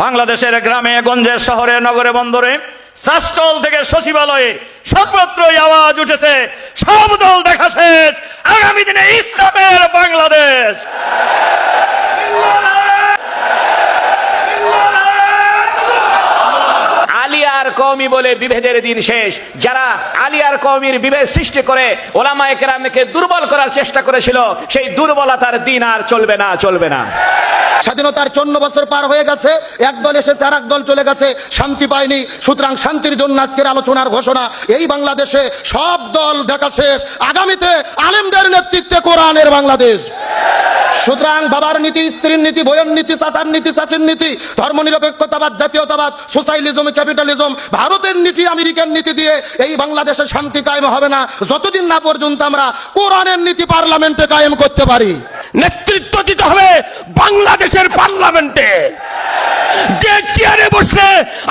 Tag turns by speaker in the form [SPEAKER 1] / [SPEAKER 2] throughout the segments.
[SPEAKER 1] বাংলাদেশের গ্রামে গঞ্জে শহরে নগরে বন্দরে শাসটল থেকে সচিবালয়ে সর্বত্রই আওয়াজ উঠেছে, সব দল দেখা শেষ, আগামী দিনে ইসলামের বাংলাদেশ।
[SPEAKER 2] আলিয়ার কওমি বলে বিভেদের দিন শেষ। যারা আলিয়ার কওমির বিভেদ সৃষ্টি করে ওলামায়ে কেরামকে দুর্বল করার চেষ্টা করেছিল, সেই দুর্বলতার দিন আর চলবে না, চলবে না।
[SPEAKER 3] স্বাধীনতার 54 বছর পার হয়ে গেছে, এক দল এসেছে আর এক দল চলে গেছে, শান্তি পায়নি। সুতরাং শান্তির জন্য আজকের আলোচনার ঘোষণা, এই বাংলাদেশে সব দল দেখা শেষ, আগামীতে আলেমদের নেতৃত্বে কোরআনের বাংলাদেশ। সুতরাং বাবার নীতি, স্ত্রীর নীতি, বইয়ের নীতি, চাচার নীতি, চাচির নীতি, ধর্মনিরপেক্ষতাবাদ, জাতীয়তাবাদ, সোশ্যালিজম, ক্যাপিটালিজম, ভারতের নীতি, আমেরিকার নীতি দিয়ে এই বাংলাদেশে শান্তি কায়েম হবে না যতদিন না পর্যন্ত আমরা কোরআনের নীতি পার্লামেন্টে কায়েম করতে পারি।
[SPEAKER 1] নেতৃত্ব দিতে হবে বাংলাদেশের পার্লামেন্টে। যে চেয়ারে বসলে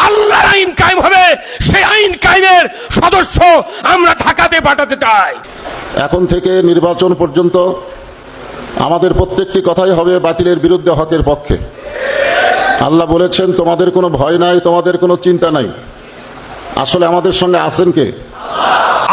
[SPEAKER 1] আল্লাহর আইন কায়েম হবে, সেই আইন কায়েমের সদস্য আমরা ঢাকাতে পাঠাতে চাই।
[SPEAKER 4] এখন থেকে নির্বাচন পর্যন্ত আমাদের প্রত্যেকটি কথাই হবে বাতিলের বিরুদ্ধে, হকের পক্ষে। আল্লাহ বলেছেন তোমাদের কোনো ভয় নাই, তোমাদের কোনো চিন্তা নাই। আসলে আমাদের সঙ্গে আছেন কে?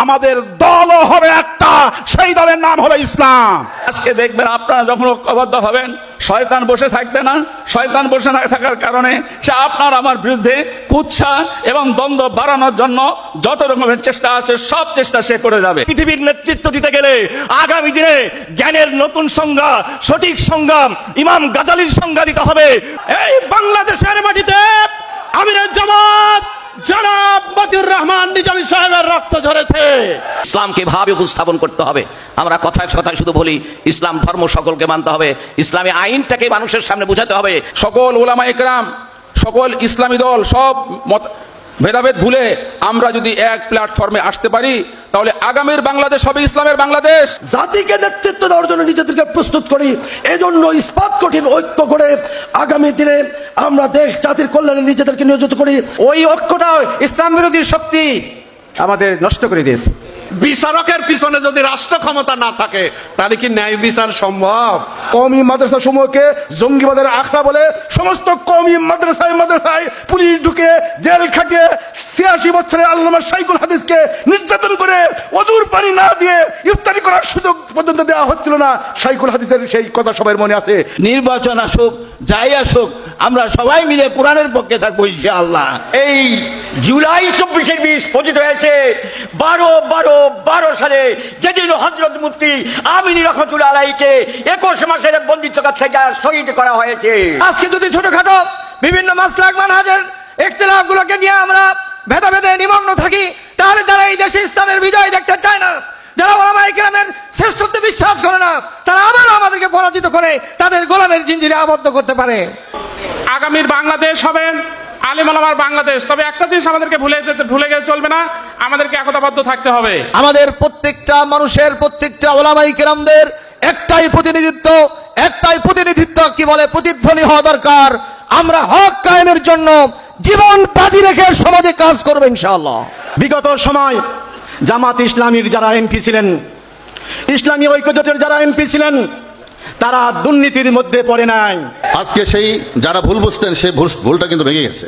[SPEAKER 5] আমাদের দলও হবে একটা, সেই দলের নাম হলো ইসলাম।
[SPEAKER 1] আজকে দেখবেন আপনারা যখন ঐক্যবদ্ধ হবেন, শয়তান বসে থাকবে না। শয়তান বসে না থাকার কারণে সে আপনার আমার বিরুদ্ধে কুৎসা এবং দ্বন্দ্ব বাড়ানোর জন্য যত রকমের চেষ্টা আছে সব চেষ্টা সে করে যাবে। পৃথিবীর নেতৃত্ব দিতে গেলে আগামী দিনে জ্ঞানের নতুন সংজ্ঞা, সঠিক সংজ্ঞা, ইমাম গাজালির সংজ্ঞা দিতে হবে। এই বাংলাদেশের মাটিতে আমিরের জামাত জনাব মতিউর রহমান নিজামী সাহেবের রক্ত ঝরেছে।
[SPEAKER 2] ইসলামকে ভাবে উপস্থাপন করতে হবে। আমরা কথায় কথায় শুধু বলি ইসলাম ধর্ম সকলকে মানতে হবে, ইসলামী আইনটাকে মানুষের সামনে বোঝাতে হবে।
[SPEAKER 6] সকল ওলামায়ে কেরাম, সকল ইসলামী দল সব মত ভেদাভেদ ভুলে আমরা যদি এক প্ল্যাটফর্মে আসতে পারি, তাহলে আগামীর বাংলাদেশ হবে ইসলামের বাংলাদেশ।
[SPEAKER 7] জাতিকে নেতৃত্ব দেওয়ার জন্য নিজেদেরকে প্রস্তুত করি, এজন্য ইস্পাত কঠিন ঐক্য করে আগামী দিনে আমরা দেশ জাতির কল্যাণে নিজেদেরকে নিয়োজিত করি।
[SPEAKER 8] ওই ঐক্যটা ইসলাম বিরোধী শক্তি আমাদের নষ্ট করে দিয়েছে।
[SPEAKER 9] বিচারকের পিছনে যদি রাষ্ট্র ক্ষমতা না থাকে, তাহলে কি ন্যায় বিচার সম্ভব?
[SPEAKER 5] কওমি মাদ্রাসা সমূহকে জঙ্গিবাদের আখড়া বলে সমস্ত কওমি মাদ্রাসায় পুলিশ ঢুকে জেল খাটিয়ে 86 বছরের আল্লামা শাইখুল হাদিসকে নির্যাতন করে অজুর পানি না দিয়ে ইফতারি করার সুযোগ পর্যন্ত দেওয়া হচ্ছিল না। শাইখুল হাদিসের সেই কথা সবার মনে আছে।
[SPEAKER 10] নির্বাচন আসুক, যাই আসুক, আমরা সবাই মিলে কোরআনের পক্ষে থাকবো ইনশাআল্লাহ।
[SPEAKER 8] এই জুলাই 24-এর বীজ পতিত হয়েছে 12 সালে, যেদিন হযরত মুফতি আমিনী রহমাতুল্লাহ আলাইহিকে 21 মাসের বন্দিত্বকাল থেকে শহীদ করা হয়েছে। আজকে যদি ছোটখাটো বিভিন্ন মাসলাক মানহাজের ইখতিলাফ গুলোকে নিয়ে আমরা ভেদাভেদে নিমগ্ন থাকি, তাহলে যারা এই দেশে ইসলামের বিজয় দেখতে চায় না, যারা ওলামায়ে কেরামের শ্রেষ্ঠত্বে বিশ্বাস করে না, তারা আবার আমাদেরকে পরাজিত করে তাদের গোলামের জিঞ্জিরে আবদ্ধ করতে পারে।
[SPEAKER 5] আগামীর বাংলাদেশ হবে আলেম ওলামার বাংলাদেশ। তবে একটা জিনিস আমাদেরকে ভুলে গেলে চলবে না, আমাদেরকে একতাবদ্ধ থাকতে হবে।
[SPEAKER 3] আমাদের প্রত্যেকটা মানুষের, প্রত্যেকটা ওলামায়ে কেরামদের একটাই প্রতিনিধিত্ব, কি বলে, প্রতিধ্বনি হওয়া দরকার। আমরা হক কায়েমের জন্য জীবন বাজি রেখে সমাজে কাজ করব ইনশাআল্লাহ।
[SPEAKER 8] বিগত সময় জামাত ইসলামীর যারা এমপি ছিলেন, ইসলামী ঐক্যজোটের যারা এমপি ছিলেন, তারা দুর্নীতির মধ্যে পড়ে নাই।
[SPEAKER 4] আজকে সেই যারা ভুল বুঝতেন, সেই ভুলটা কিন্তু ভেঙে গেছে।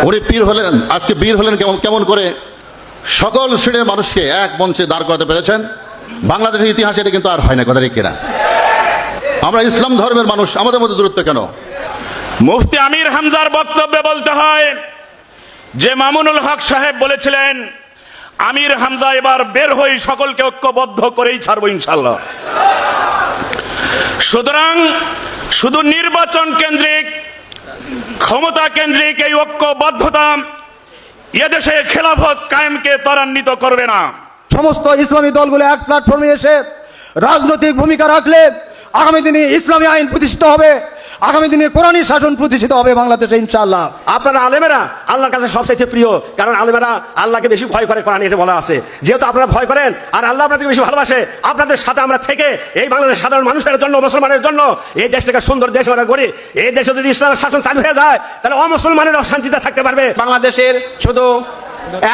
[SPEAKER 4] উনি পীর হলেন, আজকে বীর হলেন কেমন করে সকল শ্রেণীর মানুষকে এক মঞ্চে দাঁড় করাতে পেরেছেন। বাংলাদেশের ইতিহাসে এটা কিন্তু আর হয় না, কথা ঠিক কিনা? আমরা ইসলাম ধর্মের মানুষ, আমাদের মধ্যে দূরত্ব কেন?
[SPEAKER 1] মুফতি আমির হামজার বক্তব্যে বলতে হয় যে মামুনুল হক সাহেব বলেছিলেন, আমির হামজা এবার বের হই সকলকে ঐক্যবদ্ধ করেই ছাড়বো ইনশাআল্লাহ। সুতরাং শুধু নির্বাচন কেন্দ্রিক, ক্ষমতা কেন্দ্রিক এই ঐক্যবদ্ধতা এদেশে খেলাফত কায়েমকে ত্বরান্বিত করবে না।
[SPEAKER 8] সমস্ত ইসলামী দলগুলো এক প্ল্যাটফর্মে এসে রাজনৈতিক ভূমিকা রাখলে আগামী দিনে ইসলামী আইন প্রতিষ্ঠিত হবে, আগামী দিনে কোরআনী শাসন প্রতিষ্ঠিত হবে বাংলাদেশে ইনশাআল্লাহ। আপনারা আলেমেরা আল্লাহর কাছে সবচেয়ে প্রিয়, কারণ আলেমেরা আল্লাহকে বেশি ভয় করে, কোরআনে এটা বলা আছে। যেহেতু আপনারা ভয় করেন আর আল্লাহ আপনাদেরকে বেশি ভালোবাসে, আপনাদের সাথে আমরা থেকে এই বাংলাদেশের সাধারণ মানুষের জন্য, মুসলমানের জন্য এই দেশটাকে সুন্দর দেশ আমরা করি। এই দেশে যদি ইসলামের শাসন চালু হয়ে যায়, তাহলে অমুসলমানেরাও শান্তিতে থাকতে পারবে। বাংলাদেশের শুধু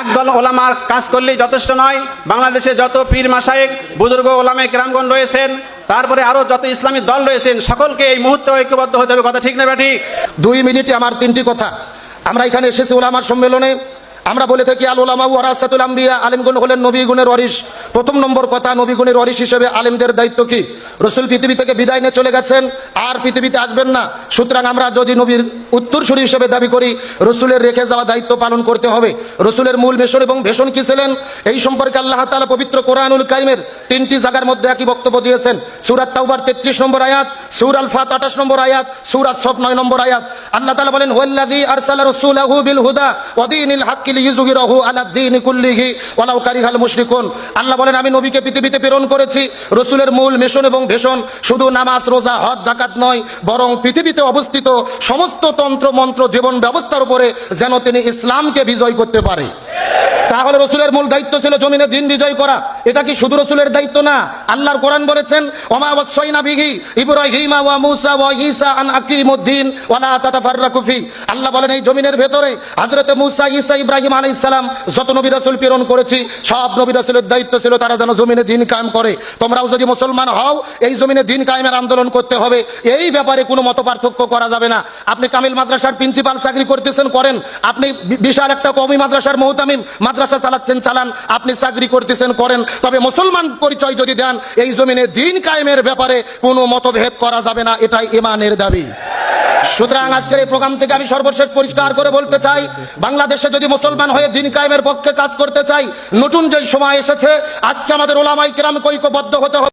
[SPEAKER 8] একদল ওলামার কাজ করলেই যথেষ্ট নয়, বাংলাদেশে যত পীর মাশায়েখ বুজুর্গ ওলামায়ে কেরামগণ রয়েছেন, তারপরে আরো যত ইসলামী দল রয়েছেন সকলকে এই মুহূর্তে ঐক্যবদ্ধ হতে হবে, কথা ঠিক না ঠিক?
[SPEAKER 3] 2 মিনিটে আমার 3টি কথা। আমরা এখানে এসেছি ওলামার সম্মেলনে, আমরা বলে থাকি আল উলামা ওয়ারাসাতুল আম্বিয়া, আলেমগণ হলেন নবীগুণের ওয়ারিস। প্রথম নম্বর কথা, নবীগুণের ওয়ারিস হিসেবে আলেমদের দায়িত্ব কি? রসুল পৃথিবী থেকে বিদায় নিয়ে চলে গেছেন, আর পৃথিবীতে আসবেন না। সুতরাং আমরা যদি নবীর উত্তরসূরি হিসেবে দাবি করি, রসুলের রেখে যাওয়া দায়িত্ব পালন করতে হবে। রসুলের মূল মিশন এবং ভীষণ কি ছিলেন, এই সম্পর্কে আল্লাহ তাআলা পবিত্র কোরআনুল কারীমের 3টি জায়গার মধ্যে একই বক্তব্য দিয়েছেন। সূরা তাওবার 33 নম্বর আয়াত, সূরা আল ফাত 28 নম্বর আয়াত, সূরা সফ 9 নম্বর আয়াত। আল্লাহ তাআলা বলেন, হুয়াল্লাযী আরসালা রাসূলাহু বিল হুদা ওয়া দীনিল হাক্কি লিইয়ুযহিরাহু আলা দ্বীনি কুল্লিহি ওয়ালাউ কারিহাল মুশরিকুন। আল্লাহ বলেন, আমি নবীকে পৃথিবীতে প্রেরণ করেছি। রসুলের মূল মিশন এবং ভীষণ শুধু নামাজ, রোজা, হজ, যাকাত নয়, বরং পৃথিবীতে অবস্থিত সমস্ত তন্ত্র মন্ত্র জীবন ব্যবস্থার উপরে যেন তিনি ইসলামকে বিজয় করতে পারে। তাহলে রসুলের মূল দায়িত্ব ছিল জমিনে দিন বিজয় করা। এটা কি শুধু রসুলের দায়িত্ব না? আল্লাহর কোরআন বলেছেন, ওমা ওয়াসাইনা বিহি ইব্রাহিমা ওয়া মূসা ওয়া ঈসা আন আকিমুদ্দিন ওয়া লা তাতাফাররাকু ফি। আল্লাহ বলেন, এই জমিনের ভেতরে হযরত মূসা, ঈসা, ইব্রাহিম আলাইহিস সালাম যত নবী রাসূল প্রেরণ করেছি, সব নবী রাসূলের দায়িত্ব ছিল তারা যেন জমিনে দিন কায়েম করে। তোমরাও যদি মুসলমান হও, এই জমিনে দিন কায়েমের আন্দোলন করতে হবে। এই ব্যাপারে কোনো মতপার্থক্য করা যাবে না। আপনি কামিল মাদ্রাসার প্রিন্সিপাল চাকরি করতেছেন, করেন। আপনি বিশাল একটা কওমি মাদ্রাসার মুহতামিম মাদ্রাসা চালাচ্ছেন, চালান। আপনি চাকরি করতেছেন, করেন। তবে মুসলমান পরিচয় যদি দেন, এই জমিনে দিন কায়েমের ব্যাপারে কোনো মতভেদ করা যাবে না। এটাই ঈমানের দাবি। সুতরাং আজকের এই প্রোগ্রাম থেকে আমি সর্বশেষ পরিষ্কার করে বলতে চাই, বাংলাদেশে যদি মুসলমান হয়ে দিন কায়েমের পক্ষে কাজ করতে চাই, নতুন যে সময় এসেছে, আজকে আমাদের ওলামায়ে কেরামকে ঐক্যবদ্ধ হতে হবে।